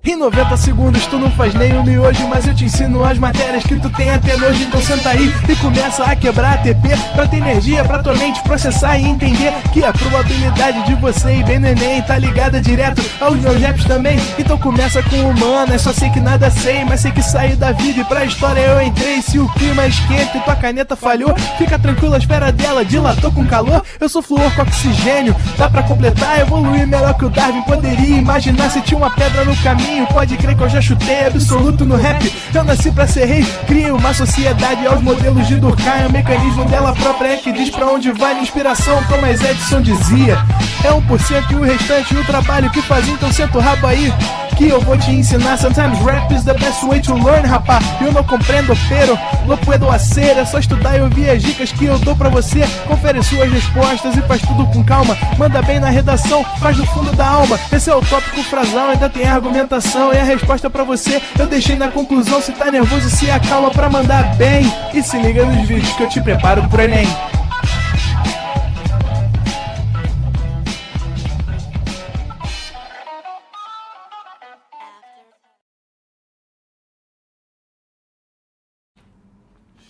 Em 90 segundos tu não faz nem um miojo, mas eu te ensino as matérias que tu tem até nojo. Então senta aí e começa a quebrar ATP pra ter energia pra tua mente processar e entender que a probabilidade de você ir bem no Enem tá ligada direto aos meus raps também. Então começa com humanas, só sei que nada sei, mas sei que saí da vida e pra história eu entrei. Se o clima esquenta e tua caneta falhou, fica tranquilo, a esfera dela dilatou com calor. Eu sou flúor com oxigênio, dá pra completar, evoluir melhor que o Darwin poderia imaginar. Se tinha uma pedra no caminho, pode crer que eu já chutei absoluto no rap. Eu nasci pra ser rei, crio uma sociedade aos modelos de Durkheim. O mecanismo dela própria é que diz pra onde vai minha inspiração. Thomas Edison dizia: é 1% e o restante o trabalho que faz. Então senta o rabo aí que eu vou te ensinar. Sometimes rap is the best way to learn, rapá. Eu não compreendo, pero não puedo hacer. É só estudar e ouvir as dicas que eu dou pra você. Confere suas respostas e faz tudo com calma. Manda bem na redação, faz do fundo da alma. Esse é o tópico frasal, ainda tem argumentação. E a resposta pra você eu deixei na conclusão. Se tá nervoso, se acalma pra mandar bem. E se liga nos vídeos que eu te preparo pro Enem.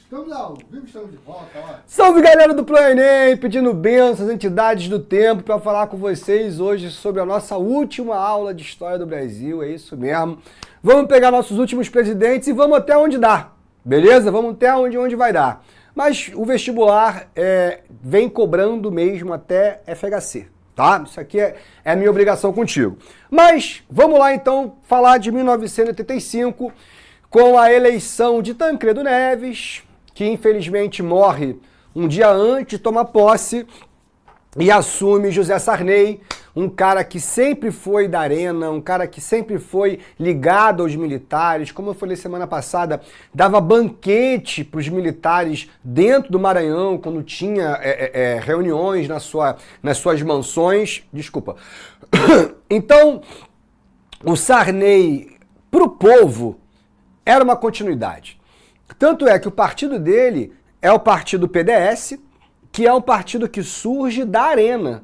Estamos ao vivo, estamos de volta, ó. Salve, galera do Pro Enem, pedindo bênçãos, entidades do tempo, para falar com vocês hoje sobre a nossa última aula de História do Brasil, é isso mesmo. Vamos pegar nossos últimos presidentes e vamos até onde dá, beleza? Vamos até onde vai dar. Mas o vestibular vem cobrando mesmo até FHC, tá? Isso aqui é a minha obrigação contigo. Mas vamos lá então falar de 1985, com a eleição de Tancredo Neves, que infelizmente morre um dia antes de tomar posse, e assume José Sarney, um cara que sempre foi da arena, um cara que sempre foi ligado aos militares, como eu falei semana passada, dava banquete para os militares dentro do Maranhão, quando tinha reuniões nas suas mansões. Desculpa. Então, o Sarney, para o povo, era uma continuidade. Tanto é que o partido dele é o partido PDS, que é um partido que surge da arena.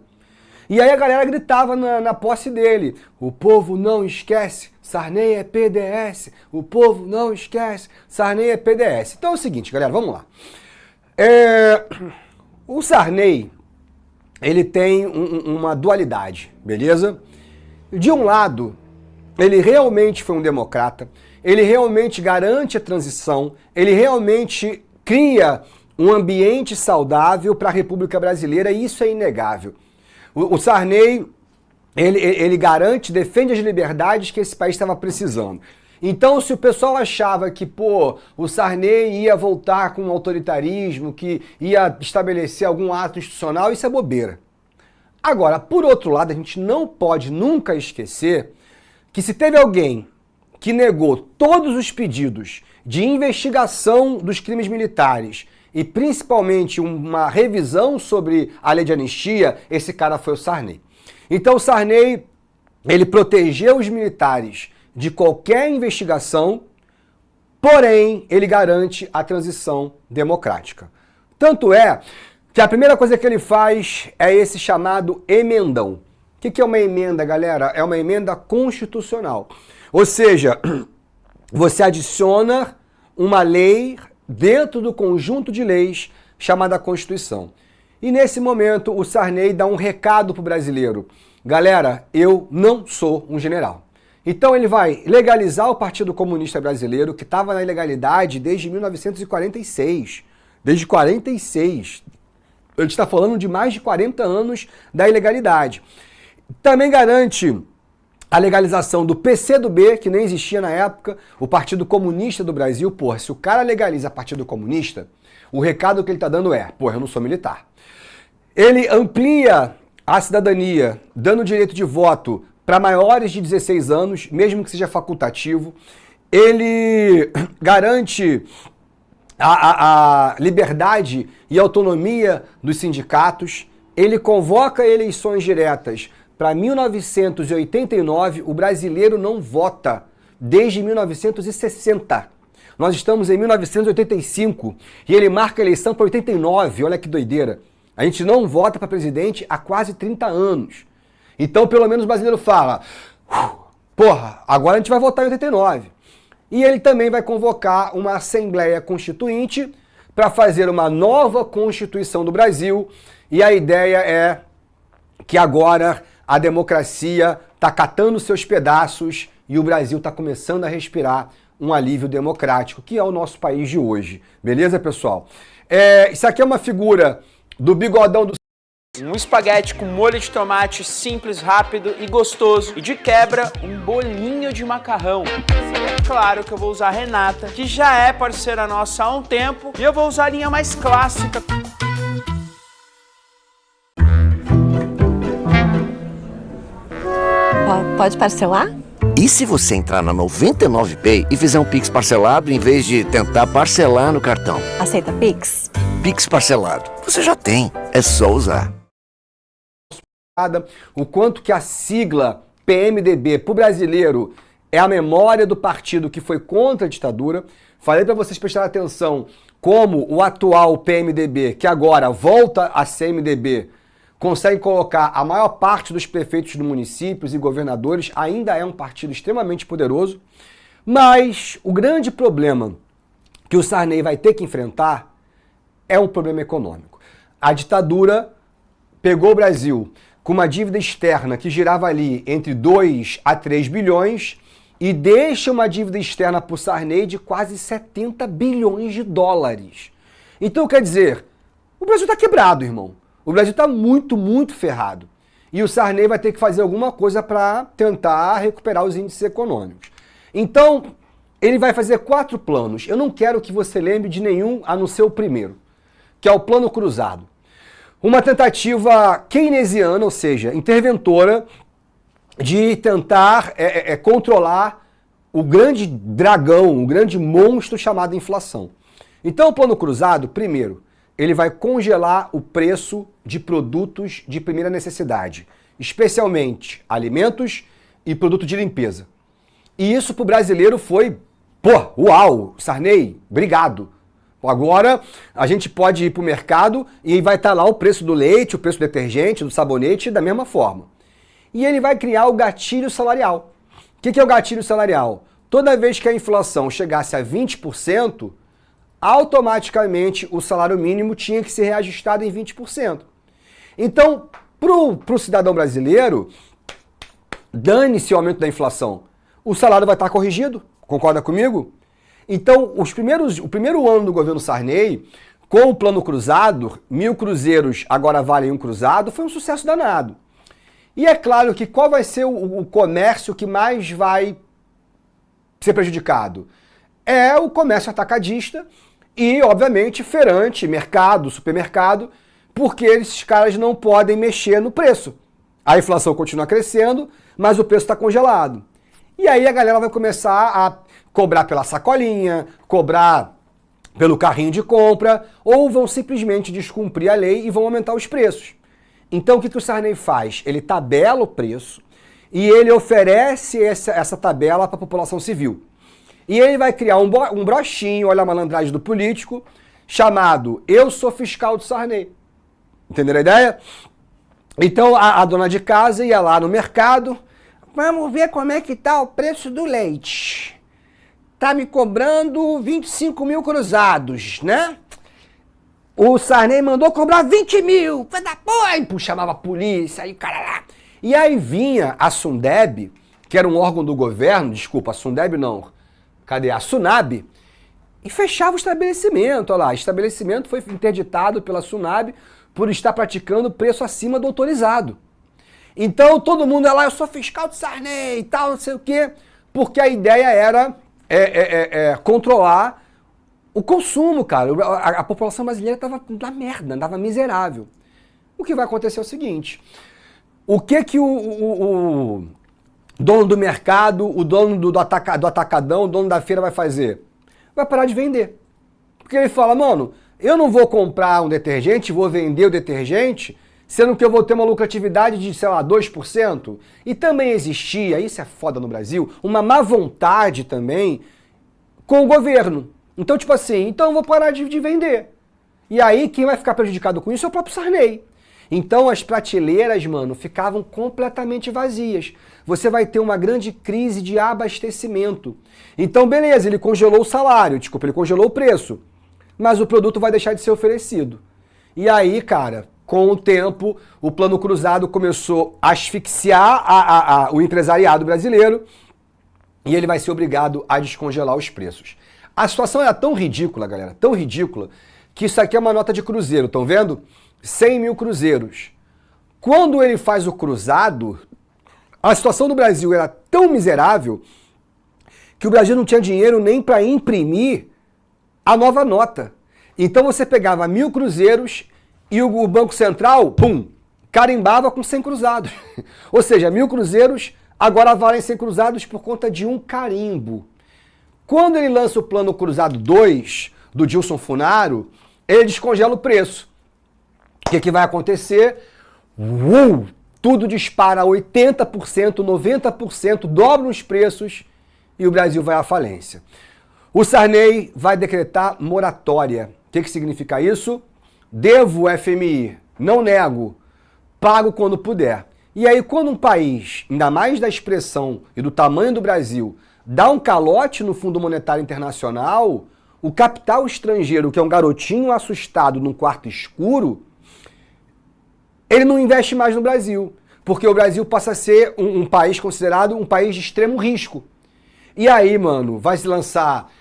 E aí a galera gritava na posse dele: o povo não esquece, Sarney é PDS, o povo não esquece, Sarney é PDS. Então é o seguinte, galera, vamos lá. O Sarney, ele tem uma dualidade, beleza? De um lado, ele realmente foi um democrata, ele realmente garante a transição, ele realmente cria um ambiente saudável para a República Brasileira, e isso é inegável. O Sarney, ele garante, defende as liberdades que esse país estava precisando. Então, se o pessoal achava que, o Sarney ia voltar com um autoritarismo, que ia estabelecer algum ato institucional, isso é bobeira. Agora, por outro lado, a gente não pode nunca esquecer que se teve alguém que negou todos os pedidos de investigação dos crimes militares e principalmente uma revisão sobre a lei de anistia, esse cara foi o Sarney. Então o Sarney, ele protegeu os militares de qualquer investigação, porém ele garante a transição democrática. Tanto é que a primeira coisa que ele faz é esse chamado emendão. O que é uma emenda, galera? É uma emenda constitucional. Ou seja, você adiciona uma lei dentro do conjunto de leis chamada Constituição. E nesse momento o Sarney dá um recado para o brasileiro: galera, eu não sou um general. Então ele vai legalizar o Partido Comunista Brasileiro, que estava na ilegalidade desde 1946. Desde 46. A gente está falando de mais de 40 anos da ilegalidade. Também garante a legalização do PCdoB, que nem existia na época, o Partido Comunista do Brasil. Porra, se o cara legaliza Partido Comunista, o recado que ele está dando é: porra, eu não sou militar. Ele amplia a cidadania, dando direito de voto para maiores de 16 anos, mesmo que seja facultativo. Ele garante a liberdade e autonomia dos sindicatos. Ele convoca eleições diretas. Para 1989, o brasileiro não vota desde 1960. Nós estamos em 1985 e ele marca a eleição para 89, olha que doideira. A gente não vota para presidente há quase 30 anos. Então, pelo menos o brasileiro fala, porra, agora a gente vai votar em 89. E ele também vai convocar uma Assembleia Constituinte para fazer uma nova Constituição do Brasil. E a ideia é que agora a democracia está catando seus pedaços e o Brasil está começando a respirar um alívio democrático, que é o nosso país de hoje. Beleza, pessoal? Isso aqui é uma figura do bigodão do... Um espaguete com molho de tomate simples, rápido e gostoso. E de quebra, um bolinho de macarrão. É claro que eu vou usar a Renata, que já é parceira nossa há um tempo. E eu vou usar a linha mais clássica. Pode parcelar? E se você entrar na 99Pay e fizer um Pix parcelado em vez de tentar parcelar no cartão? Aceita Pix? Pix parcelado. Você já tem. É só usar. O quanto que a sigla PMDB para o brasileiro é a memória do partido que foi contra a ditadura. Falei para vocês prestarem atenção como o atual PMDB, que agora volta a ser MDB, consegue colocar a maior parte dos prefeitos dos municípios e governadores, ainda é um partido extremamente poderoso. Mas o grande problema que o Sarney vai ter que enfrentar é um problema econômico. A ditadura pegou o Brasil com uma dívida externa que girava ali entre 2 a 3 bilhões e deixa uma dívida externa para o Sarney de quase 70 bilhões de dólares. Então, quer dizer, o Brasil está quebrado, irmão. O Brasil está muito, muito ferrado. E o Sarney vai ter que fazer alguma coisa para tentar recuperar os índices econômicos. Então, ele vai fazer 4 planos. Eu não quero que você lembre de nenhum a não ser o primeiro, que é o plano cruzado. Uma tentativa keynesiana, ou seja, interventora, de tentar controlar o grande dragão, o grande monstro chamado inflação. Então o plano cruzado, primeiro, ele vai congelar o preço de produtos de primeira necessidade, especialmente alimentos e produtos de limpeza. E isso para o brasileiro foi, uau, Sarney, obrigado. Agora a gente pode ir para o mercado e vai estar lá o preço do leite, o preço do detergente, do sabonete, da mesma forma. E ele vai criar o gatilho salarial. O que é o gatilho salarial? Toda vez que a inflação chegasse a 20%, automaticamente o salário mínimo tinha que ser reajustado em 20%. Então, para o cidadão brasileiro, dane-se o aumento da inflação. O salário vai estar corrigido, concorda comigo? Então, o primeiro ano do governo Sarney, com o plano cruzado, 1.000 cruzeiros agora valem um cruzado, foi um sucesso danado. E é claro que qual vai ser o comércio que mais vai ser prejudicado? É o comércio atacadista e, obviamente, feirante, mercado, supermercado, porque esses caras não podem mexer no preço. A inflação continua crescendo, mas o preço está congelado. E aí a galera vai começar a cobrar pela sacolinha, cobrar pelo carrinho de compra, ou vão simplesmente descumprir a lei e vão aumentar os preços. Então o que o Sarney faz? Ele tabela o preço e ele oferece essa tabela para a população civil. E ele vai criar um brochinho, olha a malandragem do político, chamado Eu Sou Fiscal do Sarney. Entenderam a ideia? Então a dona de casa ia lá no mercado, vamos ver como é que tá o preço do leite. Tá me cobrando 25.000 cruzados, né? O Sarney mandou cobrar 20.000. Chamava a polícia, aí o cara lá. E aí vinha a Sundeb, que era um órgão do governo, desculpa, a Sundeb não, cadê? A Sunab, e fechava o estabelecimento. Olha lá, o estabelecimento foi interditado pela Sunab por estar praticando preço acima do autorizado. Então todo mundo é lá, eu sou fiscal do Sarney e tal, não sei o quê, porque a ideia era controlar o consumo, cara. A população brasileira estava na merda, estava miserável. O que vai acontecer é o seguinte, o que o dono do mercado, o dono do atacadão, o dono da feira vai fazer? Vai parar de vender. Porque ele fala, mano, eu não vou comprar um detergente, vou vender o detergente, sendo que eu vou ter uma lucratividade de, sei lá, 2%. E também existia, isso é foda no Brasil, uma má vontade também com o governo. Então, tipo assim, então eu vou parar de vender. E aí, quem vai ficar prejudicado com isso é o próprio Sarney. Então, as prateleiras, mano, ficavam completamente vazias. Você vai ter uma grande crise de abastecimento. Então, beleza, ele congelou o salário, desculpa, ele congelou o preço. Mas o produto vai deixar de ser oferecido. E aí, cara, com o tempo, o Plano Cruzado começou a asfixiar o empresariado brasileiro e ele vai ser obrigado a descongelar os preços. A situação era tão ridícula, galera, tão ridícula, que isso aqui é uma nota de cruzeiro, estão vendo? 100 mil cruzeiros. Quando ele faz o cruzado, a situação do Brasil era tão miserável que o Brasil não tinha dinheiro nem para imprimir a nova nota. Então você pegava 1.000 cruzeiros e o Banco Central, pum, carimbava com 100 cruzados. Ou seja, 1.000 cruzeiros agora valem 100 cruzados por conta de um carimbo. Quando ele lança o Plano Cruzado 2, do Dilson Funaro, ele descongela o preço. O que vai acontecer? Tudo dispara 80%, 90%, dobra os preços e o Brasil vai à falência. O Sarney vai decretar moratória. O que significa isso? Devo o FMI, não nego, pago quando puder. E aí, quando um país, ainda mais da expressão e do tamanho do Brasil, dá um calote no Fundo Monetário Internacional, o capital estrangeiro, que é um garotinho assustado num quarto escuro, ele não investe mais no Brasil, porque o Brasil passa a ser um país considerado um país de extremo risco. E aí, mano, vai se lançar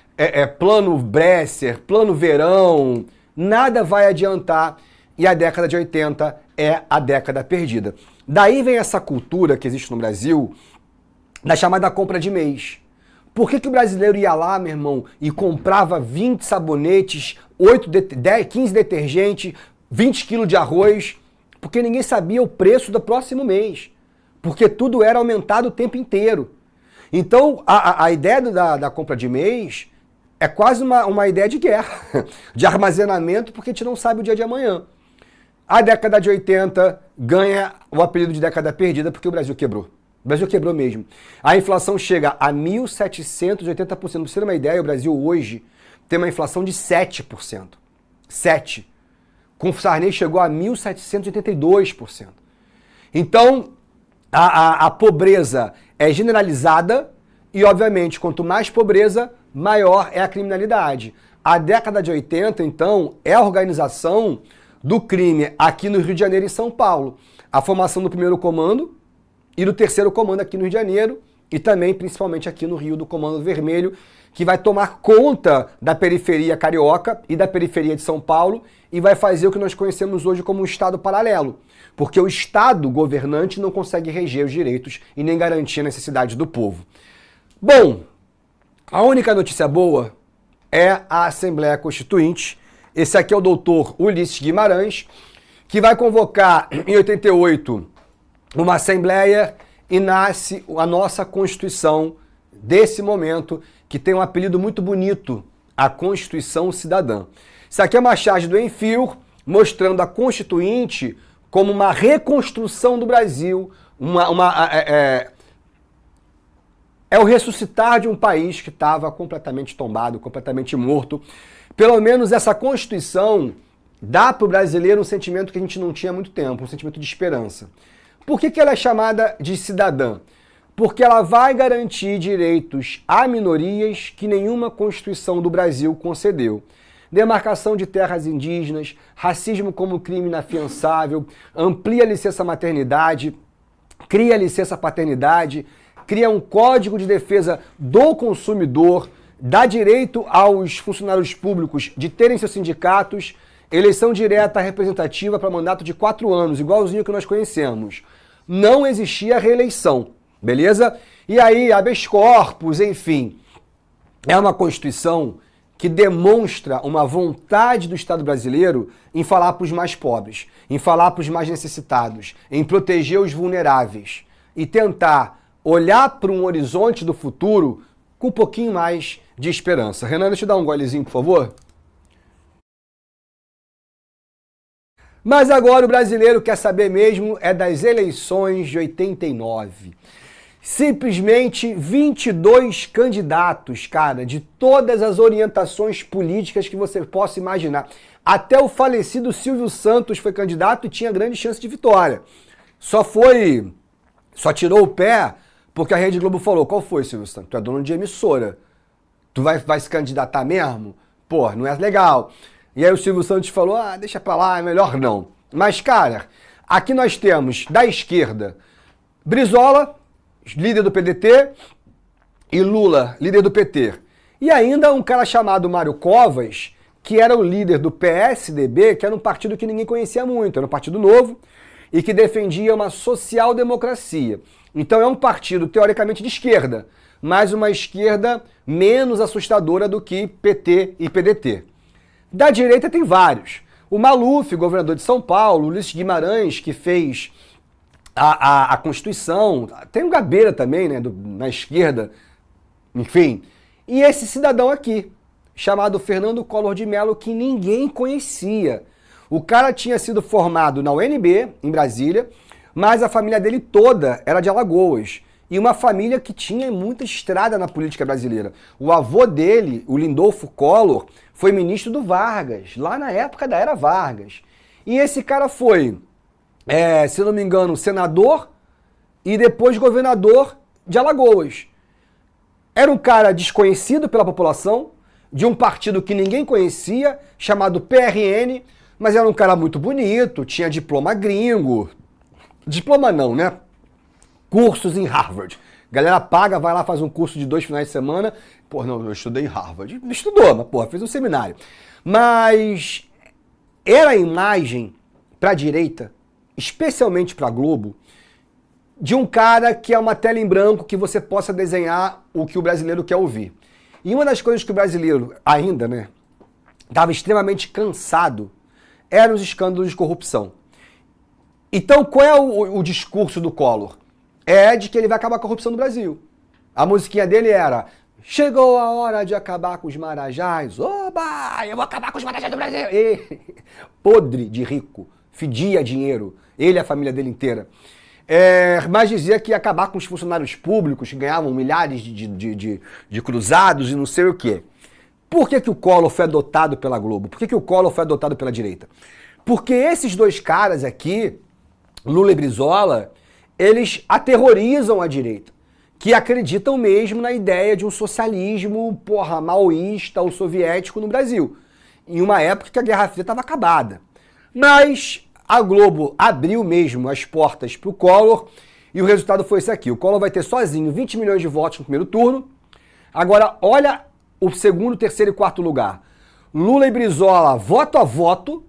plano Bresser, plano Verão, nada vai adiantar e a década de 80 é a década perdida. Daí vem essa cultura que existe no Brasil da chamada compra de mês. Por que o brasileiro ia lá, meu irmão, e comprava 20 sabonetes, 15 detergentes, 20 quilos de arroz? Porque ninguém sabia o preço do próximo mês. Porque tudo era aumentado o tempo inteiro. Então, a ideia da compra de mês é quase uma ideia de guerra, de armazenamento, porque a gente não sabe o dia de amanhã. A década de 80 ganha o apelido de década perdida porque o Brasil quebrou. O Brasil quebrou mesmo. A inflação chega a 1.780%. Pra você ter uma ideia, o Brasil hoje tem uma inflação de 7%. 7%. Com o Sarney chegou a 1.782%. Então, a pobreza é generalizada e, obviamente, quanto mais pobreza, maior é a criminalidade. A década de 80, então, é a organização do crime aqui no Rio de Janeiro e São Paulo. A formação do primeiro comando e do terceiro comando aqui no Rio de Janeiro e também, principalmente aqui no Rio, do Comando Vermelho, que vai tomar conta da periferia carioca e da periferia de São Paulo e vai fazer o que nós conhecemos hoje como um Estado paralelo. Porque o Estado governante não consegue reger os direitos e nem garantir a necessidade do povo. Bom, a única notícia boa é a Assembleia Constituinte. Esse aqui é o doutor Ulisses Guimarães, que vai convocar em 88 uma Assembleia e nasce a nossa Constituição desse momento, que tem um apelido muito bonito, a Constituição Cidadã. Isso aqui é uma charge do Enfio, mostrando a Constituinte como uma reconstrução do Brasil, é o ressuscitar de um país que estava completamente tombado, completamente morto. Pelo menos essa Constituição dá para o brasileiro um sentimento que a gente não tinha há muito tempo, um sentimento de esperança. Por que ela é chamada de cidadã? Porque ela vai garantir direitos a minorias que nenhuma Constituição do Brasil concedeu. Demarcação de terras indígenas, racismo como crime inafiançável, amplia a licença maternidade, cria a licença paternidade, cria um código de defesa do consumidor, dá direito aos funcionários públicos de terem seus sindicatos, eleição direta representativa para mandato de 4 anos, igualzinho que nós conhecemos. Não existia reeleição, beleza? E aí, habeas corpus, enfim, é uma Constituição que demonstra uma vontade do Estado brasileiro em falar para os mais pobres, em falar para os mais necessitados, em proteger os vulneráveis e tentar olhar para um horizonte do futuro com um pouquinho mais de esperança. Renan, deixa eu dar um golezinho, por favor. Mas agora o brasileiro quer saber mesmo é das eleições de 89. Simplesmente 22 candidatos, cara, de todas as orientações políticas que você possa imaginar. Até o falecido Silvio Santos foi candidato e tinha grande chance de vitória. Só tirou o pé porque a Rede Globo falou: qual foi, Silvio Santos? Tu é dono de emissora. Tu vai se candidatar mesmo? Pô, não é legal. E aí o Silvio Santos falou: deixa pra lá, é melhor não. Mas, cara, aqui nós temos da esquerda Brizola, líder do PDT, e Lula, líder do PT. E ainda um cara chamado Mário Covas, que era o líder do PSDB, que era um partido que ninguém conhecia muito, era um partido novo e que defendia uma social-democracia. Então é um partido teoricamente de esquerda, mas uma esquerda menos assustadora do que PT e PDT. Da direita tem vários. O Maluf, governador de São Paulo, Ulisses Guimarães, que fez a Constituição, tem o Gabeira também, né, na esquerda, enfim. E esse cidadão aqui, chamado Fernando Collor de Mello, que ninguém conhecia. O cara tinha sido formado na UNB, em Brasília, mas a família dele toda era de Alagoas. E uma família que tinha muita estrada na política brasileira. O avô dele, o Lindolfo Collor, foi ministro do Vargas, lá na época da era Vargas. E esse cara foi, se não me engano, senador e depois governador de Alagoas. Era um cara desconhecido pela população, de um partido que ninguém conhecia, chamado PRN, mas era um cara muito bonito, tinha diploma gringo. Diploma não, né? Cursos em Harvard. Galera paga, vai lá, faz um curso de 2 finais de semana. Pô, não, eu estudei em Harvard. Não estudou, mas pô, fez um seminário. Mas era a imagem pra direita, especialmente pra Globo, de um cara que é uma tela em branco que você possa desenhar o que o brasileiro quer ouvir. E uma das coisas que o brasileiro ainda, né, estava extremamente cansado eram os escândalos de corrupção. Então, qual é o discurso do Collor? É de que ele vai acabar com a corrupção no Brasil. A musiquinha dele era: chegou a hora de acabar com os marajás. Oba, eu vou acabar com os marajás do Brasil. E, podre de rico, fedia dinheiro, ele e a família dele inteira. Mas dizia que ia acabar com os funcionários públicos que ganhavam milhares de cruzados e não sei o quê. Por que o Collor foi adotado pela Globo? Por que o Collor foi adotado pela direita? Porque esses dois caras aqui, Lula e Brizola, eles aterrorizam a direita, que acreditam mesmo na ideia de um socialismo, maoísta ou soviético no Brasil, em uma época que a Guerra Fria estava acabada. Mas a Globo abriu mesmo as portas para o Collor e o resultado foi esse aqui. O Collor vai ter sozinho 20 milhões de votos no primeiro turno. Agora, olha o segundo, terceiro e quarto lugar. Lula e Brizola, voto a voto,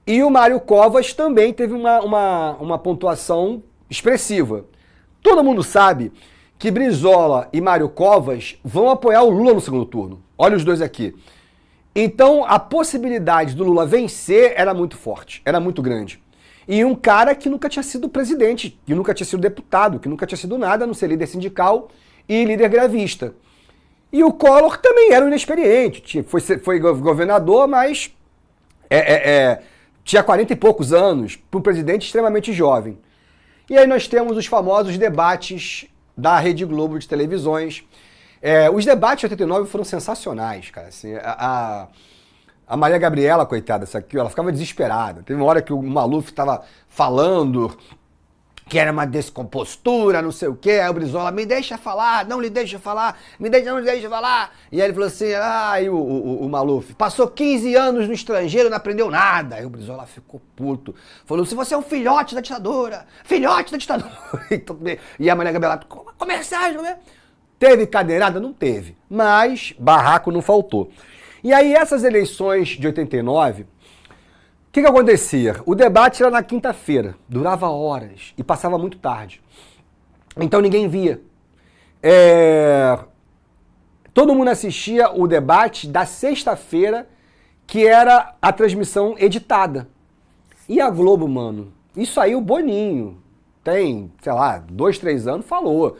e o Mário Covas também teve uma pontuação expressiva. Todo mundo sabe que Brizola e Mário Covas vão apoiar o Lula no segundo turno. Olha os dois aqui. Então, a possibilidade do Lula vencer era muito forte, era muito grande. E um cara que nunca tinha sido presidente, que nunca tinha sido deputado, que nunca tinha sido nada, a não ser líder sindical e líder grevista. E o Collor também era um inexperiente, foi governador, mas tinha 40 e poucos anos, para um presidente extremamente jovem. E aí nós temos os famosos debates da Rede Globo de televisões. Os debates de 89 foram sensacionais, cara. Assim, a Maria Gabriela, coitada, essa aqui, ela ficava desesperada. Teve uma hora que o Maluf estava falando que era uma descompostura, não sei o quê. Aí o Brizola: me deixa falar, não lhe deixa falar, não lhe deixa falar. E aí ele falou assim, aí o Maluf: passou 15 anos no estrangeiro, não aprendeu nada. Aí o Brizola ficou puto. Falou: se você é um filhote da ditadura, filhote da ditadura. E a Maria Gabriela: comerciais, não é? Teve cadeirada? Não teve. Mas barraco não faltou. E aí essas eleições de 89... O que acontecia? O debate era na quinta-feira, durava horas e passava muito tarde. Então ninguém via. Todo mundo assistia o debate da sexta-feira, que era a transmissão editada. E a Globo, mano, isso aí o Boninho, tem, sei lá, 2, 3 anos, falou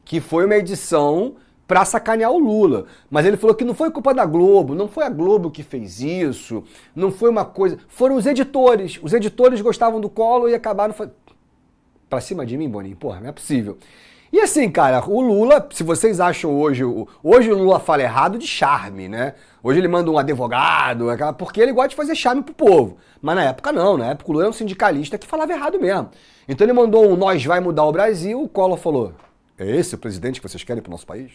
que foi uma edição para sacanear o Lula. Mas ele falou que não foi culpa da Globo, não foi a Globo que fez isso, não foi uma coisa... Foram os editores. Os editores gostavam do Collor e acabaram... Pra cima de mim, Boninho? Porra, não é possível. E assim, cara, o Lula, se vocês acham hoje o Lula fala errado de charme, né? Hoje ele manda um advogado, porque ele gosta de fazer charme pro povo. Mas na época não, na época o Lula era um sindicalista que falava errado mesmo. Então ele mandou um "nós vai mudar o Brasil", o Collor falou: "É esse o presidente que vocês querem pro nosso país?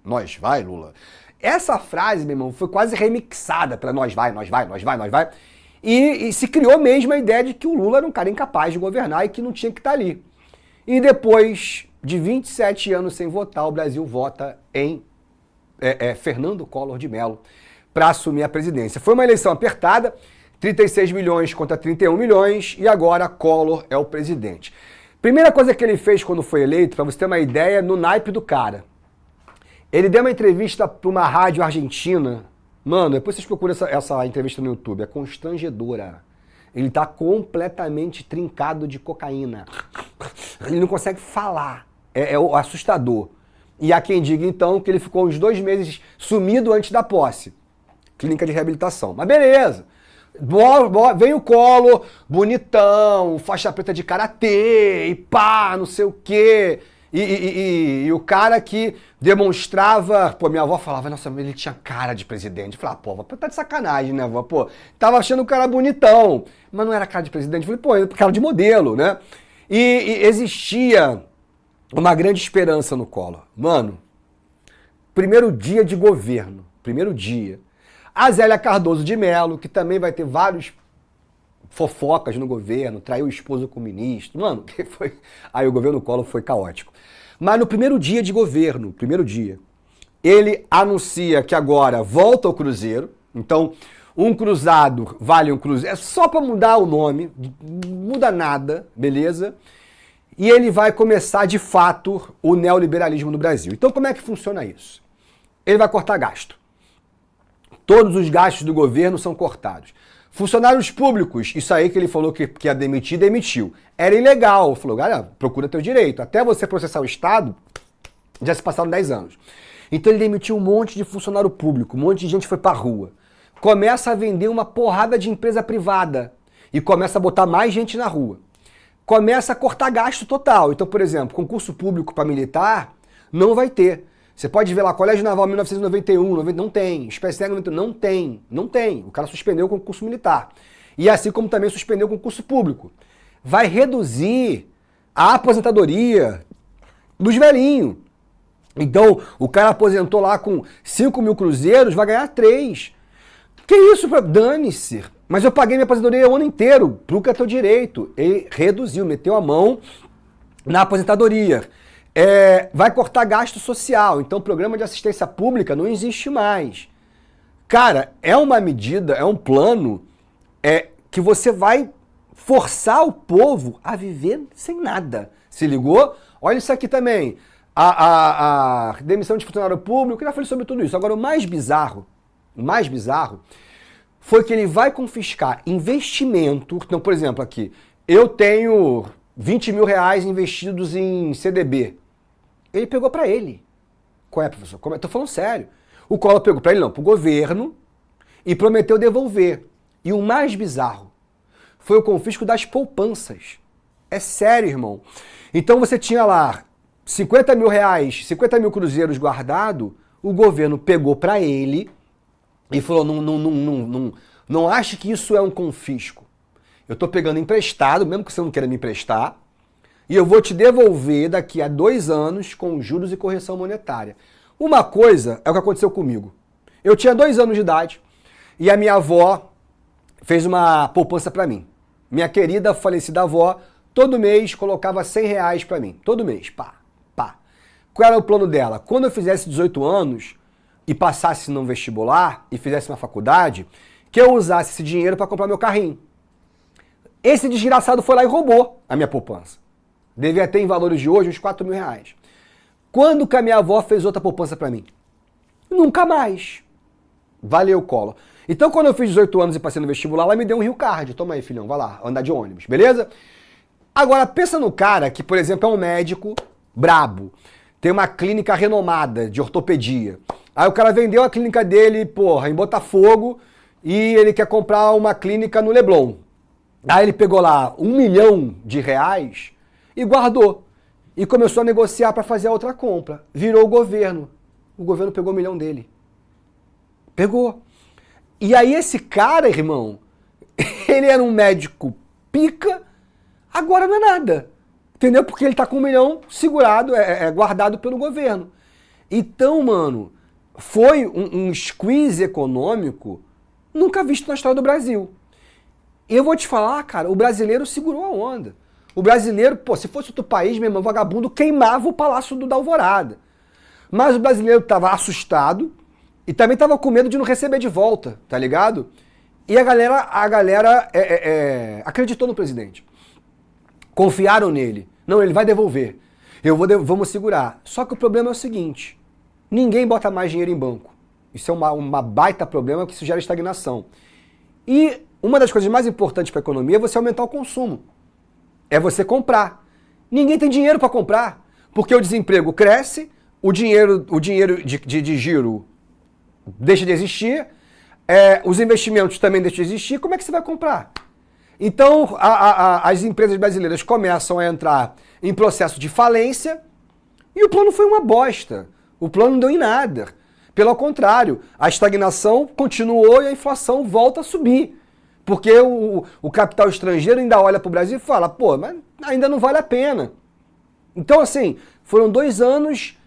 Nós vai, Lula?" Essa frase, meu irmão, foi quase remixada para "nós vai, nós vai, nós vai, nós vai". E se criou mesmo a ideia de que o Lula era um cara incapaz de governar e que não tinha que estar ali. E depois de 27 anos sem votar, o Brasil vota em Fernando Collor de Mello para assumir a presidência. Foi uma eleição apertada, 36 milhões contra 31 milhões, e agora Collor é o presidente. Primeira coisa que ele fez quando foi eleito, para você ter uma ideia, no naipe do cara. Ele deu uma entrevista para uma rádio argentina. Mano, depois vocês procuram essa entrevista no YouTube, é constrangedora. Ele tá completamente trincado de cocaína. Ele não consegue falar. É assustador. E há quem diga, então, que ele ficou uns 2 meses sumido antes da posse. Clínica de reabilitação. Mas beleza. Vem o Collor, bonitão, faixa preta de karatê, e pá, não sei o quê. E o cara que demonstrava... Pô, minha avó falava, nossa, ele tinha cara de presidente. Eu falava, pô, tá de sacanagem, né, avó? Pô, tava achando o cara bonitão, mas não era cara de presidente. Eu falei, pô, cara de modelo, né? E existia uma grande esperança no Collor. Mano, primeiro dia de governo, primeiro dia. A Zélia Cardoso de Mello, que também vai ter vários fofocas no governo, traiu o esposo com o ministro. Mano, aí o governo Collor foi caótico. Mas no primeiro dia de governo, primeiro dia, ele anuncia que agora volta ao Cruzeiro. Então, um cruzado vale um cruzeiro. É só para mudar o nome, não muda nada, beleza? E ele vai começar, de fato, o neoliberalismo no Brasil. Então, como é que funciona isso? Ele vai cortar gasto. Todos os gastos do governo são cortados. Funcionários públicos, isso aí que ele falou que ia demitir, demitiu. Era ilegal. Falou, galera, procura teu direito. Até você processar o Estado, já se passaram 10 anos. Então ele demitiu um monte de funcionário público, um monte de gente foi pra rua. Começa a vender uma porrada de empresa privada e começa a botar mais gente na rua. Começa a cortar gasto total. Então, por exemplo, concurso público para militar não vai ter. Você pode ver lá, Colégio Naval 1991, não tem. Espécie 91, não tem. O cara suspendeu o concurso militar. E assim como também suspendeu o concurso público. Vai reduzir a aposentadoria dos velhinhos. Então, o cara aposentou lá com 5 mil cruzeiros, vai ganhar 3. Que isso, dane-se. Mas eu paguei minha aposentadoria o ano inteiro. Pro teu direito. Ele reduziu, meteu a mão na aposentadoria. Vai cortar gasto social, então o programa de assistência pública não existe mais. Cara, é uma medida, é um plano que você vai forçar o povo a viver sem nada. Se ligou? Olha isso aqui também. A demissão de funcionário público, eu já falei sobre tudo isso. Agora, o mais bizarro foi que ele vai confiscar investimento. Então, por exemplo, aqui, eu tenho 20 mil reais investidos em CDB. Ele pegou pra ele. Qual é, professor? Tô falando sério. O Collor pegou pra ele, não, pro governo, e prometeu devolver. E o mais bizarro foi o confisco das poupanças. É sério, irmão. Então você tinha lá 50 mil reais, 50 mil cruzeiros guardado, o governo pegou pra ele e falou, não ache que isso é um confisco. Eu tô pegando emprestado, mesmo que você não queira me emprestar, e eu vou te devolver daqui a 2 anos com juros e correção monetária. Uma coisa é o que aconteceu comigo. Eu tinha 2 anos de idade e a minha avó fez uma poupança para mim. Minha querida falecida avó, todo mês colocava 100 reais para mim. Todo mês, pá. Qual era o plano dela? Quando eu fizesse 18 anos e passasse num vestibular e fizesse uma faculdade, que eu usasse esse dinheiro para comprar meu carrinho. Esse desgraçado foi lá e roubou a minha poupança. Devia ter em valores de hoje uns 4 mil reais. Quando que a minha avó fez outra poupança pra mim? Nunca mais. Valeu, Collor. Então, quando eu fiz 18 anos e passei no vestibular, ela me deu um Rio Card. Toma aí, filhão, vai lá, andar de ônibus, beleza? Agora, pensa no cara que, por exemplo, é um médico brabo, tem uma clínica renomada de ortopedia. Aí o cara vendeu a clínica dele, porra, em Botafogo, e ele quer comprar uma clínica no Leblon. Aí ele pegou lá 1 milhão de reais e guardou. e começou a negociar para fazer a outra compra. Virou o governo. O governo pegou 1 milhão dele. Pegou. E aí esse cara, irmão, ele era um médico pica, agora não é nada. Entendeu? Porque ele tá com 1 milhão segurado, guardado pelo governo. Então, mano, foi um squeeze econômico nunca visto na história do Brasil. E eu vou te falar, cara, o brasileiro segurou a onda. O brasileiro, pô, se fosse outro país, meu irmão, vagabundo queimava o Palácio da Alvorada. Mas o brasileiro tava assustado e também tava com medo de não receber de volta, tá ligado? E a galera acreditou no presidente. Confiaram nele. Não, ele vai devolver. Vamos segurar. Só que o problema é o seguinte, ninguém bota mais dinheiro em banco. Isso é uma baita problema, que isso gera estagnação. E uma das coisas mais importantes para a economia é você aumentar o consumo. É você comprar. Ninguém tem dinheiro para comprar, porque o desemprego cresce, o dinheiro de giro deixa de existir, os investimentos também deixam de existir, como é que você vai comprar? Então, as empresas brasileiras começam a entrar em processo de falência e o plano foi uma bosta. O plano não deu em nada. Pelo contrário, a estagnação continuou e a inflação volta a subir. Porque o capital estrangeiro ainda olha para o Brasil e fala, pô, mas ainda não vale a pena. Então, assim, foram 2 anos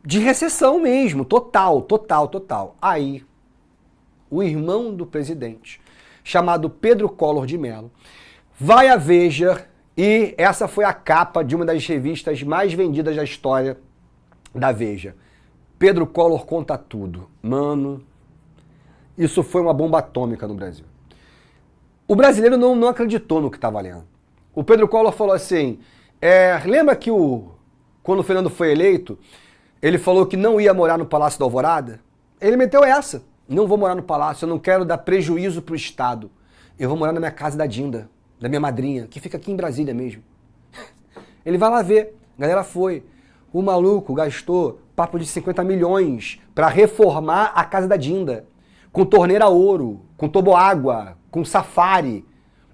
de recessão mesmo, total. Aí, o irmão do presidente, chamado Pedro Collor de Mello, vai à Veja, e essa foi a capa de uma das revistas mais vendidas da história da Veja. Pedro Collor conta tudo. Mano, isso foi uma bomba atômica no Brasil. O brasileiro não acreditou no que estava lendo. O Pedro Collor falou assim, lembra que quando o Fernando foi eleito, ele falou que não ia morar no Palácio da Alvorada? Ele meteu essa. Não vou morar no palácio, eu não quero dar prejuízo pro Estado. Eu vou morar na minha casa da Dinda, da minha madrinha, que fica aqui em Brasília mesmo. Ele vai lá ver. A galera foi. O maluco gastou papo de 50 milhões para reformar a casa da Dinda. Com torneira a ouro, com toboágua, com safari.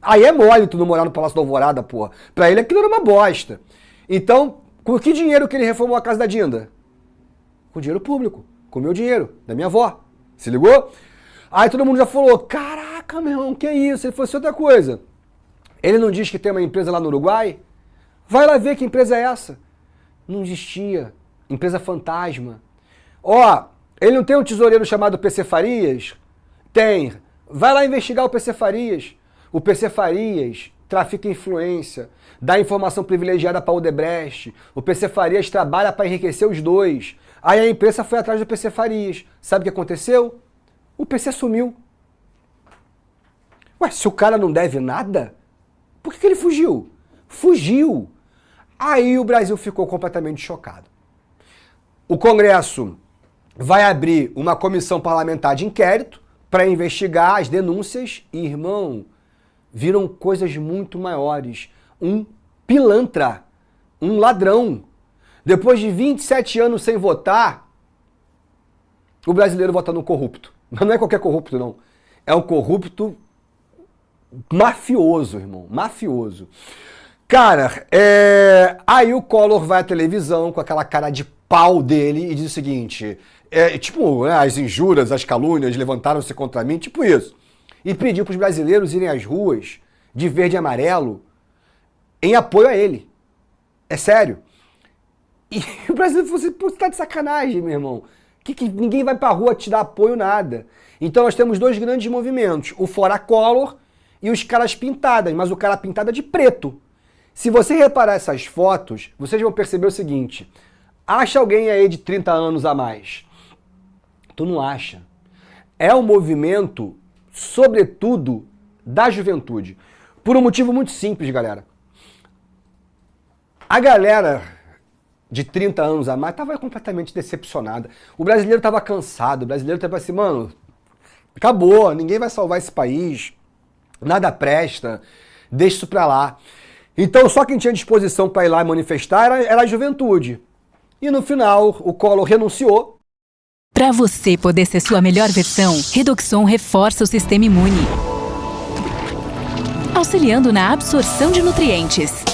Aí é mole tu não morar no Palácio da Alvorada, porra. Pra ele aquilo era uma bosta. Então, com que dinheiro que ele reformou a casa da Dinda? Com dinheiro público. Com o meu dinheiro, da minha avó. Se ligou? Aí todo mundo já falou, caraca, meu irmão, que isso? Ele fosse outra coisa. Ele não diz que tem uma empresa lá no Uruguai? Vai lá ver que empresa é essa. Não existia. Empresa fantasma. Ó, ele não tem um tesoureiro chamado PC Farias? Tem. Vai lá investigar o PC Farias. O PC Farias trafica influência, dá informação privilegiada para o Odebrecht. O PC Farias trabalha para enriquecer os dois. Aí a imprensa foi atrás do PC Farias. Sabe o que aconteceu? O PC sumiu. Ué, se o cara não deve nada, por que ele fugiu? Fugiu. Aí o Brasil ficou completamente chocado. O Congresso vai abrir uma comissão parlamentar de inquérito para investigar as denúncias e, irmão, viram coisas muito maiores. Um pilantra, um ladrão. Depois de 27 anos sem votar, o brasileiro vota no corrupto. Mas não é qualquer corrupto, não. É um corrupto mafioso, irmão. Mafioso. Cara, aí o Collor vai à televisão com aquela cara de pau dele e diz o seguinte, as injúrias, as calúnias levantaram-se contra mim, tipo isso. E pediu para os brasileiros irem às ruas de verde e amarelo em apoio a ele. É sério. E o brasileiro falou assim, pô, você tá de sacanagem, meu irmão. Que ninguém vai pra rua te dar apoio, nada. Então nós temos 2 grandes movimentos, o Fora Collor e os caras pintadas, mas o cara pintada de preto. Se você reparar essas fotos, vocês vão perceber o seguinte, acha alguém aí de 30 anos a mais? Tu não acha. É um movimento, sobretudo, da juventude. Por um motivo muito simples, galera. A galera de 30 anos a mais estava completamente decepcionada. O brasileiro estava cansado, o brasileiro estava assim, mano, acabou, ninguém vai salvar esse país, nada presta, deixa isso pra lá. Então só quem tinha disposição para ir lá e manifestar era a juventude. E no final o Collor renunciou. Para você poder ser sua melhor versão, Redoxon reforça o sistema imune, auxiliando na absorção de nutrientes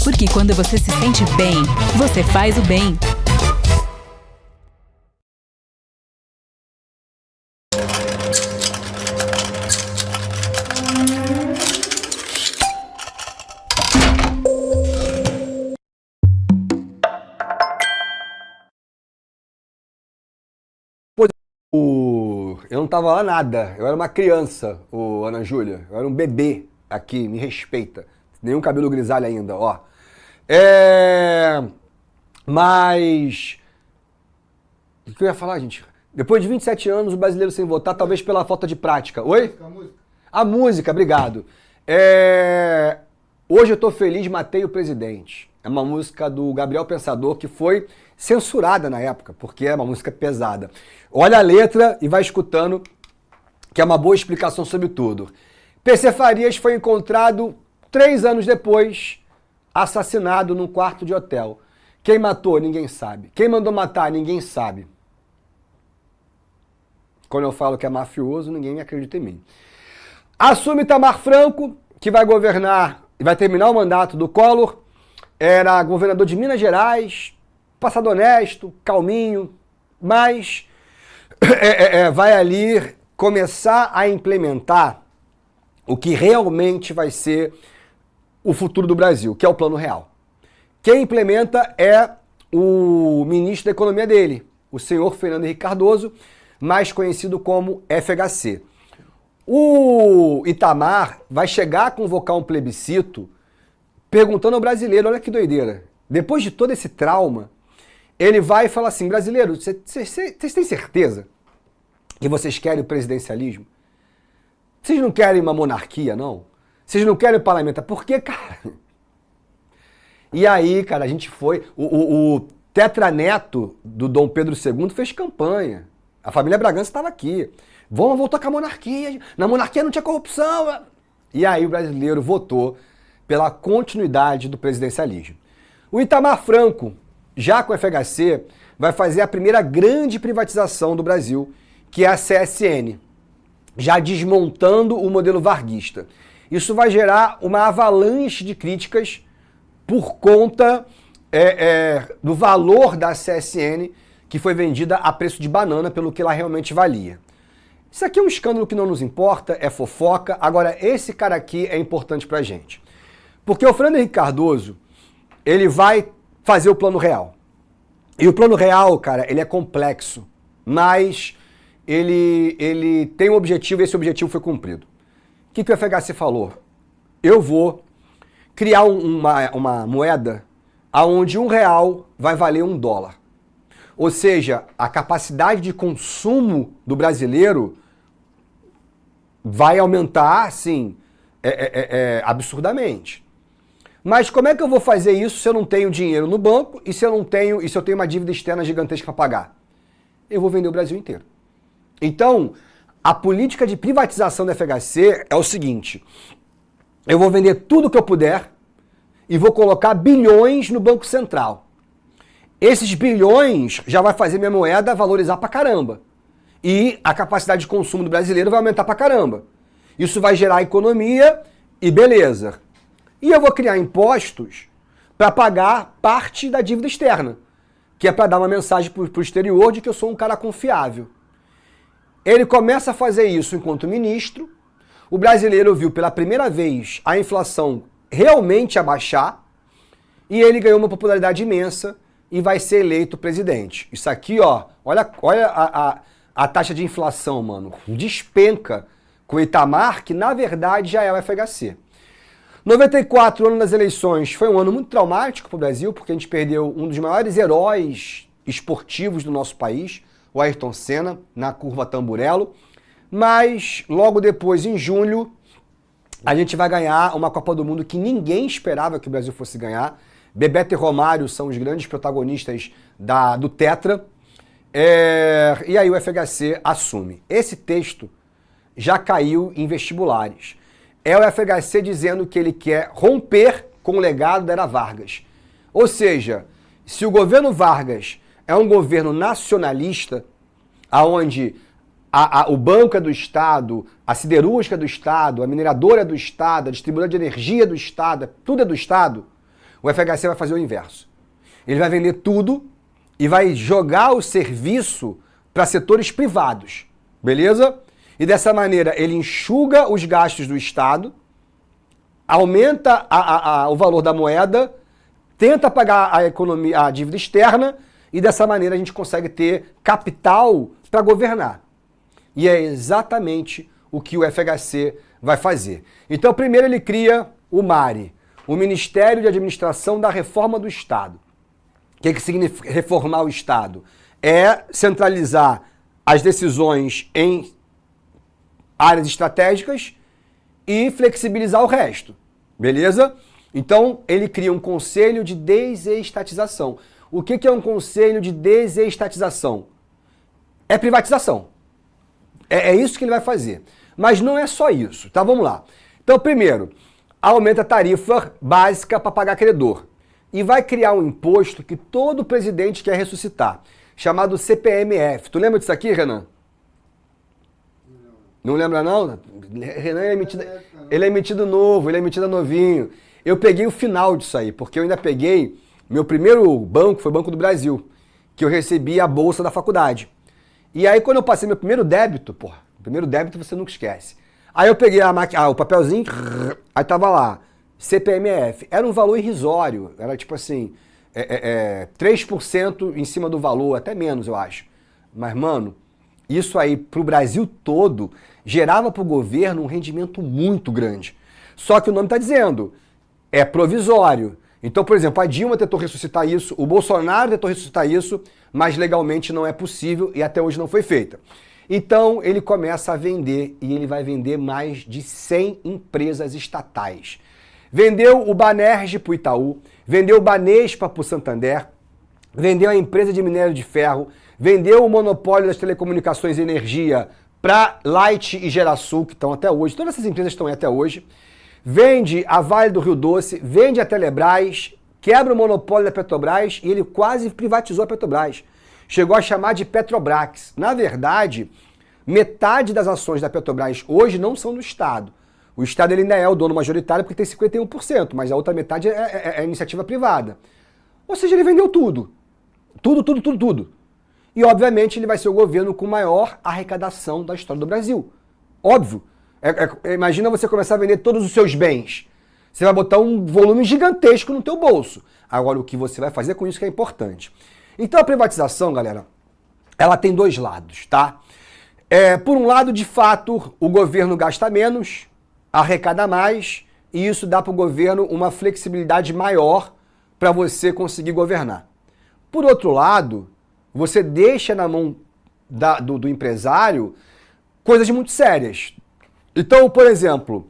Porque quando você se sente bem, você faz o bem. Eu não tava lá nada, eu era uma criança, Ana Júlia, eu era um bebê aqui, me respeita. Nenhum cabelo grisalho ainda, ó. Mas... O que eu ia falar, gente? Depois de 27 anos, o brasileiro sem votar, talvez pela falta de prática. Oi? A música, obrigado. Hoje eu tô feliz, matei o presidente. É uma música do Gabriel Pensador que foi censurada na época, porque é uma música pesada. Olha a letra e vai escutando, que é uma boa explicação sobre tudo. PC Farias foi encontrado 3 anos depois, assassinado num quarto de hotel. Quem matou, ninguém sabe. Quem mandou matar, ninguém sabe. Quando eu falo que é mafioso, ninguém acredita em mim. Assume Itamar Franco, que vai governar e vai terminar o mandato do Collor. Era governador de Minas Gerais, passado honesto, calminho, mas vai ali começar a implementar o que realmente vai ser o futuro do Brasil, que é o Plano Real. Quem implementa é o ministro da Economia dele, o senhor Fernando Henrique Cardoso, mais conhecido como FHC. O Itamar vai chegar a convocar um plebiscito perguntando ao brasileiro, olha que doideira, depois de todo esse trauma, ele vai e fala assim, brasileiro, vocês têm certeza que vocês querem o presidencialismo? Vocês não querem uma monarquia, não? Vocês não querem o parlamento? Por quê, cara? E aí, cara, a gente foi... O tetraneto do Dom Pedro II fez campanha. A família Bragança estava aqui. Vamos voltar com a monarquia. Na monarquia não tinha corrupção. E aí o brasileiro votou pela continuidade do presidencialismo. O Itamar Franco, já com o FHC, vai fazer a primeira grande privatização do Brasil, que é a CSN, já desmontando o modelo varguista. Isso vai gerar uma avalanche de críticas por conta do valor da CSN, que foi vendida a preço de banana pelo que ela realmente valia. Isso aqui é um escândalo que não nos importa, é fofoca. Agora, esse cara aqui é importante pra gente. Porque o Fernando Henrique Cardoso, ele vai fazer o Plano Real. E o Plano Real, cara, ele é complexo, mas ele tem um objetivo e esse objetivo foi cumprido. O que o FHC falou? Eu vou criar uma moeda onde R$1 vai valer $1. Ou seja, a capacidade de consumo do brasileiro vai aumentar, assim, absurdamente. Mas como é que eu vou fazer isso se eu não tenho dinheiro no banco e se eu tenho uma dívida externa gigantesca para pagar? Eu vou vender o Brasil inteiro. Então, a política de privatização da FHC é o seguinte: eu vou vender tudo que eu puder e vou colocar bilhões no Banco Central. Esses bilhões já vai fazer minha moeda valorizar pra caramba. E a capacidade de consumo do brasileiro vai aumentar pra caramba. Isso vai gerar economia e beleza. E eu vou criar impostos para pagar parte da dívida externa, que é para dar uma mensagem para o exterior de que eu sou um cara confiável. Ele começa a fazer isso enquanto ministro, o brasileiro viu pela primeira vez a inflação realmente abaixar e ele ganhou uma popularidade imensa e vai ser eleito presidente. Isso aqui, ó, olha a taxa de inflação, mano, despenca com o Itamar, que na verdade já é o FHC. 94, ano das eleições, foi um ano muito traumático para o Brasil, porque a gente perdeu um dos maiores heróis esportivos do nosso país, o Ayrton Senna, na curva Tamburello. Mas logo depois, em julho, a gente vai ganhar uma Copa do Mundo que ninguém esperava que o Brasil fosse ganhar. Bebeto e Romário são os grandes protagonistas do Tetra. E aí o FHC assume. Esse texto já caiu em vestibulares. É o FHC dizendo que ele quer romper com o legado da era Vargas. Ou seja, se o governo Vargas é um governo nacionalista, onde o banco é do Estado, a siderúrgica é do Estado, a mineradora é do Estado, a distribuidora de energia é do Estado, tudo é do Estado, O FHC vai fazer o inverso. Ele vai vender tudo e vai jogar o serviço para setores privados, beleza? E dessa maneira ele enxuga os gastos do Estado, aumenta o valor da moeda, tenta pagar a dívida externa e dessa maneira a gente consegue ter capital para governar. E é exatamente o que o FHC vai fazer. Então, primeiro ele cria o MARE, o Ministério de Administração da Reforma do Estado. O que significa reformar o Estado? É centralizar as decisões em áreas estratégicas e flexibilizar o resto. Beleza? Então, ele cria um conselho de desestatização. O que é um conselho de desestatização? É privatização. É isso que ele vai fazer. Mas não é só isso, tá? Vamos lá. Então, primeiro, aumenta a tarifa básica para pagar credor. E vai criar um imposto que todo presidente quer ressuscitar, chamado CPMF. Tu lembra disso aqui, Renan? Não lembra não? Renan ele é emitido novo, ele é emitido novinho. Eu peguei o final disso aí, porque eu ainda peguei... Meu primeiro banco foi o Banco do Brasil, que eu recebi a bolsa da faculdade. E aí quando eu passei meu primeiro débito, primeiro débito você nunca esquece. Aí eu peguei o papelzinho, aí tava lá, CPMF. Era um valor irrisório, era tipo assim, 3% em cima do valor, até menos eu acho. Mas mano, isso aí pro Brasil todo gerava pro governo um rendimento muito grande. Só que o nome tá dizendo, é provisório. Então, por exemplo, a Dilma tentou ressuscitar isso, o Bolsonaro tentou ressuscitar isso, mas legalmente não é possível e até hoje não foi feita. Então, ele começa a vender e ele vai vender mais de 100 empresas estatais. Vendeu o Banerj para o Itaú, vendeu o Banespa para o Santander, vendeu a empresa de minério de ferro, vendeu o monopólio das telecomunicações e energia para Light e Gerasul, que estão até hoje, todas essas empresas estão aí até hoje. Vende a Vale do Rio Doce, vende a Telebrás, quebra o monopólio da Petrobras e ele quase privatizou a Petrobras. Chegou a chamar de Petrobras. Na verdade, metade das ações da Petrobras hoje não são do Estado. O Estado ele ainda é o dono majoritário porque tem 51%, mas a outra metade é iniciativa privada. Ou seja, ele vendeu tudo. Tudo. E, obviamente, ele vai ser o governo com maior arrecadação da história do Brasil. Óbvio. Imagina você começar a vender todos os seus bens. Você vai botar um volume gigantesco no teu bolso. Agora, o que você vai fazer com isso que é importante. Então, a privatização, galera, ela tem dois lados, tá? Por um lado, de fato, o governo gasta menos, arrecada mais, e isso dá para o governo uma flexibilidade maior para você conseguir governar. Por outro lado, você deixa na mão do empresário coisas muito sérias. Então, por exemplo,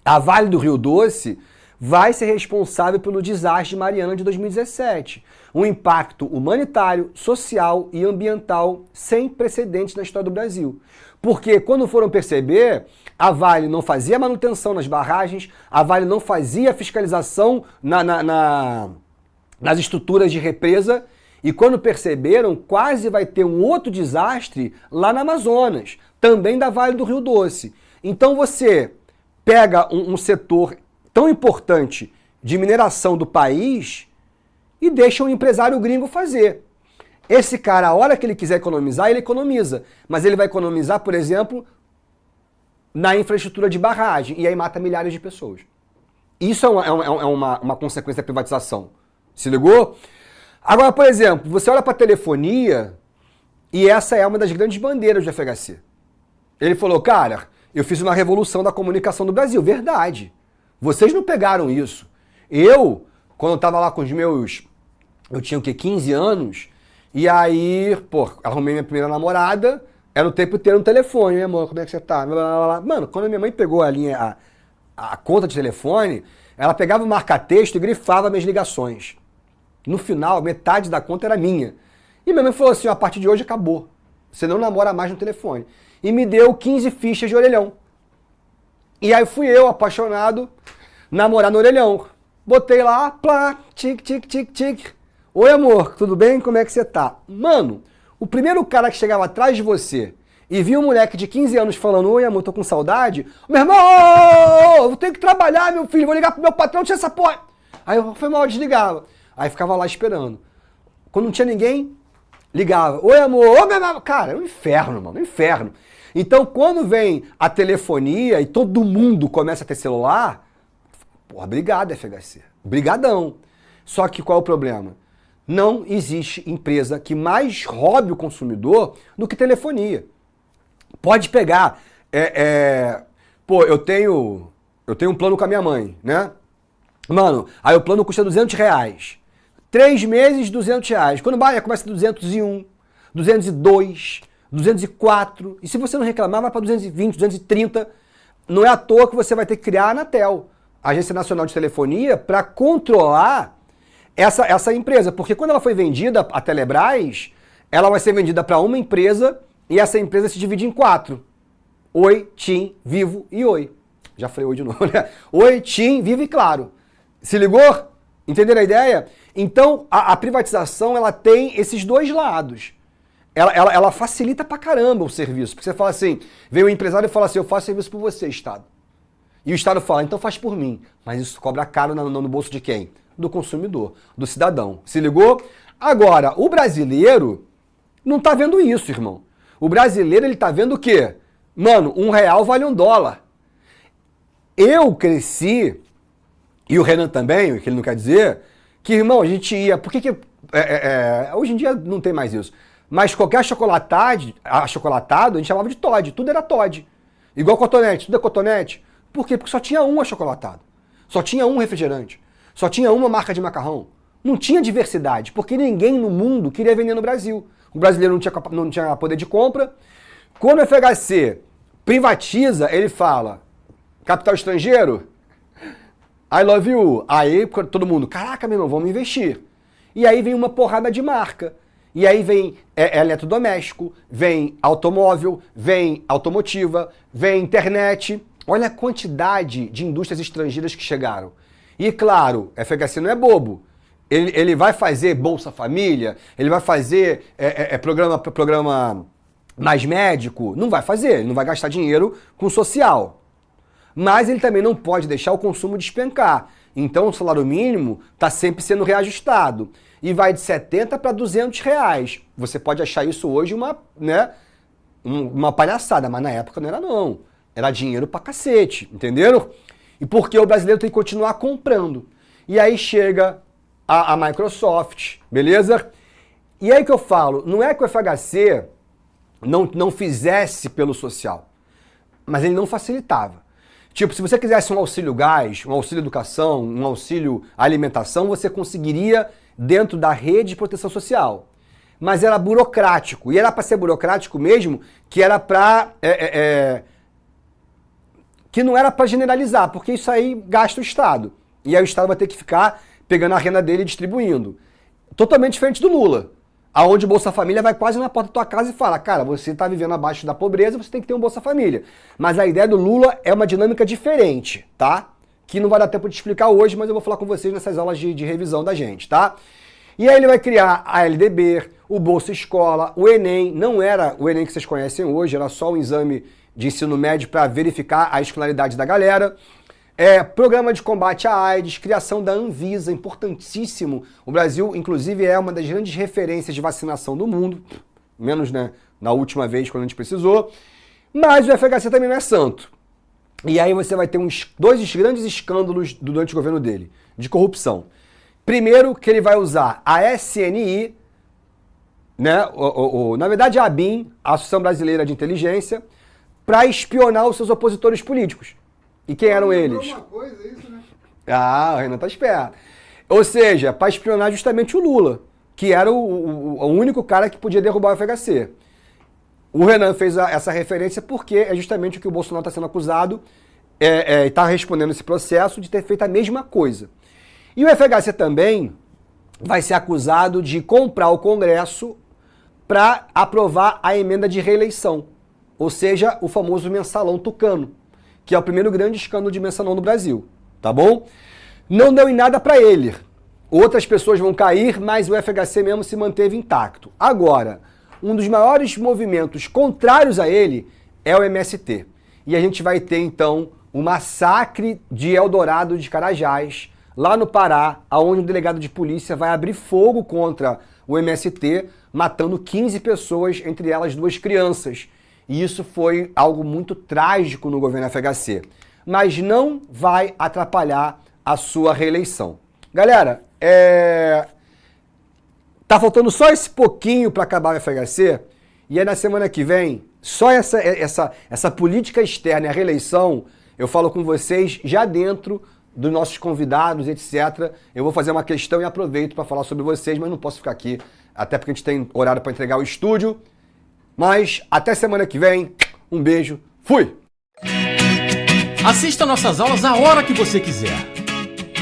a Vale do Rio Doce vai ser responsável pelo desastre de Mariana de 2017. Um impacto humanitário, social e ambiental sem precedentes na história do Brasil. Porque quando foram perceber, a Vale não fazia manutenção nas barragens, a Vale não fazia fiscalização nas estruturas de represa, e quando perceberam, quase vai ter um outro desastre lá na Amazonas, também da Vale do Rio Doce. Então você pega um setor tão importante de mineração do país e deixa um empresário gringo fazer. Esse cara, a hora que ele quiser economizar, ele economiza. Mas ele vai economizar, por exemplo, na infraestrutura de barragem. E aí mata milhares de pessoas. Isso é uma consequência da privatização. Se ligou? Agora, por exemplo, você olha para a telefonia e essa é uma das grandes bandeiras do FHC. Ele falou, cara, eu fiz uma revolução da comunicação do Brasil. Verdade. Vocês não pegaram isso. Eu, quando eu estava lá com os meus... Eu tinha o quê? 15 anos. E aí, arrumei minha primeira namorada. Era o tempo inteiro no telefone. Meu amor, como é que você tá? Mano, quando a minha mãe pegou a conta de telefone, ela pegava o marca-texto e grifava minhas ligações. No final, metade da conta era minha. E minha mãe falou assim, a partir de hoje acabou. Você não namora mais no telefone. E me deu 15 fichas de orelhão. E aí fui eu, apaixonado, namorar no orelhão. Botei lá, plá, tic, tic, tic, tic. Oi, amor, tudo bem? Como é que você tá? Mano, o primeiro cara que chegava atrás de você e via um moleque de 15 anos falando, oi, amor, tô com saudade. Meu irmão, eu tenho que trabalhar, meu filho, vou ligar pro meu patrão, tira essa porra. Aí foi mal, desligava. Aí ficava lá esperando. Quando não tinha ninguém, ligava. Oi, amor. Ô, meu amor. Cara, é um inferno, mano, um inferno. Então, quando vem a telefonia e todo mundo começa a ter celular, porra, obrigado, FHC. Brigadão. Só que qual é o problema? Não existe empresa que mais roube o consumidor do que telefonia. Pode pegar. Pô, eu tenho um plano com a minha mãe, né? Mano, aí o plano custa R$200. 3 meses, R$200. Quando vai, começa 201, 202, 204. E se você não reclamar, vai para 220, 230. Não é à toa que você vai ter que criar a Anatel, a Agência Nacional de Telefonia, para controlar essa empresa. Porque quando ela foi vendida, a Telebrás, ela vai ser vendida para uma empresa e essa empresa se divide em 4. Oi, TIM, Vivo e Oi. Já falei Oi de novo, né? Oi, TIM, Vivo e Claro. Se ligou? Entenderam a ideia? Então, a privatização, ela tem esses dois lados. Ela facilita pra caramba o serviço. Porque você fala assim, vem o empresário e fala assim, eu faço serviço por você, Estado. E o Estado fala, então faz por mim. Mas isso cobra caro no bolso de quem? Do consumidor, do cidadão. Se ligou? Agora, o brasileiro não tá vendo isso, irmão. O brasileiro, ele tá vendo o quê? Mano, R$1 vale $1. Eu cresci, e o Renan também, o que ele não quer dizer, que, irmão, a gente ia... Por que hoje em dia não tem mais isso. Mas qualquer achocolatado, a gente chamava de Toddy. Tudo era Toddy. Igual cotonete, tudo é cotonete. Por quê? Porque só tinha um achocolatado. Só tinha um refrigerante. Só tinha uma marca de macarrão. Não tinha diversidade, porque ninguém no mundo queria vender no Brasil. O brasileiro não tinha poder de compra. Quando o FHC privatiza, ele fala, capital estrangeiro, I love you. Aí todo mundo, caraca, meu irmão, vamos investir. E aí vem uma porrada de marca. E aí vem eletrodoméstico, vem automóvel, vem automotiva, vem internet. Olha a quantidade de indústrias estrangeiras que chegaram. E claro, FHC não é bobo. Ele vai fazer Bolsa Família, ele vai fazer programa mais médico. Não vai fazer, ele não vai gastar dinheiro com social. Mas ele também não pode deixar o consumo despencar. Então o salário mínimo está sempre sendo reajustado. E vai de 70 para R$200. Você pode achar isso hoje uma palhaçada, mas na época não era não. Era dinheiro pra cacete, entenderam? E porque o brasileiro tem que continuar comprando. E aí chega a Microsoft, beleza? E aí que eu falo, não é que o FHC não fizesse pelo social, mas ele não facilitava. Tipo, se você quisesse um auxílio gás, um auxílio educação, um auxílio alimentação, você conseguiria dentro da rede de proteção social. Mas era burocrático. E era para ser burocrático mesmo, que era para... que não era para generalizar, porque isso aí gasta o Estado. E aí o Estado vai ter que ficar pegando a renda dele e distribuindo. Totalmente diferente do Lula, aonde o Bolsa Família vai quase na porta da tua casa e fala, cara, você está vivendo abaixo da pobreza, você tem que ter um Bolsa Família. Mas a ideia do Lula é uma dinâmica diferente, tá? Que não vai dar tempo de explicar hoje, mas eu vou falar com vocês nessas aulas de revisão da gente, tá? E aí ele vai criar a LDB, o Bolsa Escola, o Enem. Não era o Enem que vocês conhecem hoje, era só um exame de ensino médio para verificar a escolaridade da galera. Programa de combate à AIDS, criação da Anvisa, importantíssimo. O Brasil, inclusive, é uma das grandes referências de vacinação do mundo, menos, né, na última vez, quando a gente precisou. Mas o FHC também não é santo. E aí você vai ter dois grandes escândalos durante o governo dele, de corrupção. Primeiro, que ele vai usar a SNI, né, na verdade a ABIN, a Associação Brasileira de Inteligência, para espionar os seus opositores políticos. E quem eram eles? Uma coisa, isso, né? Ah, o Renan tá esperto. Ou seja, para espionar justamente o Lula, que era o único cara que podia derrubar o FHC. O Renan fez essa referência porque é justamente o que o Bolsonaro está sendo acusado, está respondendo esse processo de ter feito a mesma coisa. E o FHC também vai ser acusado de comprar o Congresso para aprovar a emenda de reeleição, ou seja, o famoso mensalão tucano, que é o primeiro grande escândalo de mensalão no Brasil, tá bom? Não deu em nada para ele. Outras pessoas vão cair, mas o FHC mesmo se manteve intacto. Agora, um dos maiores movimentos contrários a ele é o MST. E a gente vai ter, então, o massacre de Eldorado de Carajás, lá no Pará, onde um delegado de polícia vai abrir fogo contra o MST, matando 15 pessoas, entre elas 2 crianças. E isso foi algo muito trágico no governo FHC. Mas não vai atrapalhar a sua reeleição. Galera, tá faltando só esse pouquinho para acabar o FHC, e aí na semana que vem, só essa política externa e a reeleição, eu falo com vocês já dentro dos nossos convidados, etc. Eu vou fazer uma questão e aproveito para falar sobre vocês, mas não posso ficar aqui, até porque a gente tem horário para entregar o estúdio. Mas até semana que vem, um beijo, fui! Assista nossas aulas a hora que você quiser.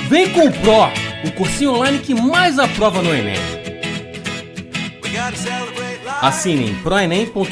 Vem com o Pro, o cursinho online que mais aprova no Enem. Assine em proenem.com.br.